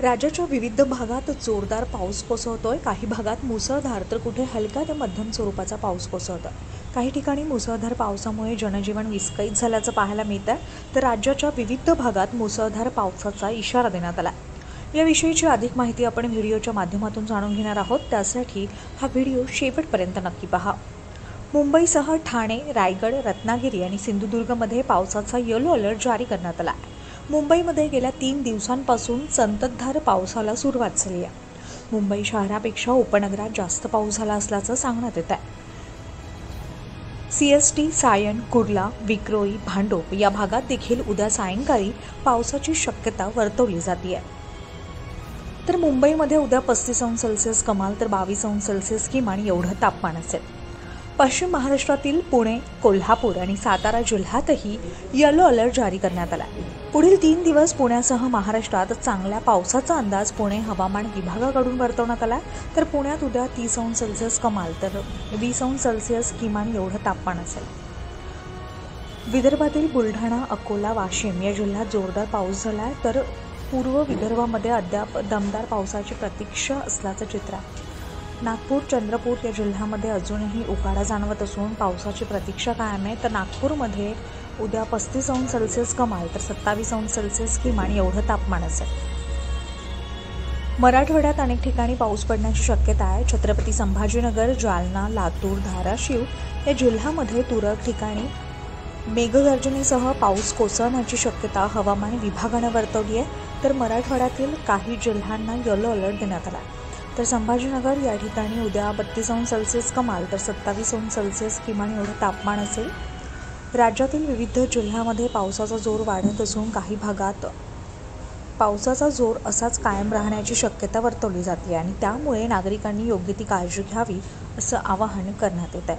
राज्याच्या विविध भागात जोरदार पाऊस कोसळतोय. काही भागात मुसळधार तर कुठे हलका ते मध्यम स्वरूपाचा पाऊस कोसळतोय. काही ठिकाणी मुसळधार पावसामुळे जनजीवन विस्कळीत झाल्याचं पाहायला मिळतंय, तर राज्याच्या विविध भागात मुसळधार पावसाचा इशारा देण्यात आला. याविषयीची अधिक माहिती आपण व्हिडिओच्या माध्यमातून जाणून घेणार आहोत. त्यासाठी हा व्हिडिओ शेवटपर्यंत नक्की पहा. मुंबईसह ठाणे, रायगड, रत्नागिरी आणि सिंधुदुर्गमध्ये पावसाचा येलो अलर्ट जारी करण्यात आला. मुंबईमध्ये गेल्या 3 दिवसांपासून संततधार पावसाला सुरुवात झाली आहे. मुंबई शहरापेक्षा उपनगरात जास्त पाऊस झाला असल्याचं सांगण्यात येत आहे. CST, सायन, कुर्ला, विक्रोळी, भांडूप या भागात देखील उद्या सायंकाळी पावसाची शक्यता वर्तवली जाते आहे. तर मुंबईमध्ये उद्या 35°C कमाल तर 22°C किमान एवढं तापमान असेल. पश्चिम महाराष्ट्रातील पुणे, कोल्हापूर आणि सातारा जिल्ह्यातही येलो अलर्ट जारी करण्यात आला. पुढील 3 दिवस पुण्यासह महाराष्ट्रात चांगल्या पावसाचा अंदाज पुणे हवामान विभागाकडून वर्तवण्यात आला. तर पुण्यात उद्या 30°C कमाल तर 20°C किमान एवढं तापमान असेल. विदर्भातील बुलढाणा, अकोला, वाशिम या जिल्ह्यात जोरदार पाऊस झाला आहे, तर पूर्व विदर्भामध्ये अद्याप दमदार पावसाची प्रतीक्षा असल्याचं चित्र आहे. नागपूर, चंद्रपूर या जिल्ह्यामध्ये अजूनही उकाडा जाणवत असून पावसाची प्रतीक्षा कायम आहे. तर नागपूरमध्ये उद्या 35°C कमाल तर 27°C किमान एवढं तापमान असेल. मराठवाड्यात अनेक ठिकाणी पाऊस पडण्याची शक्यता आहे. छत्रपती संभाजीनगर, जालना, लातूर, धाराशिव या जिल्ह्यामध्ये तुरळक ठिकाणी मेघगर्जनेसह पाऊस कोसळण्याची शक्यता हवामान विभागानं वर्तवली आहे. तर मराठवाड्यातील काही जिल्ह्यांना येलो अलर्ट देण्यात आला. तर संभाजीनगर या ठिकाणी उद्या 32°C कमाल तर 27°C किमान एवढं तापमान असेल. राज्यातील विविध जिल्ह्यामध्ये पावसाचा जोर वाढत असून काही भागात पावसाचा जोर असाच कायम राहण्याची शक्यता वर्तवली जाते आणि त्यामुळे नागरिकांनी योग्य ती काळजी घ्यावी असं आवाहन करण्यात येत आहे.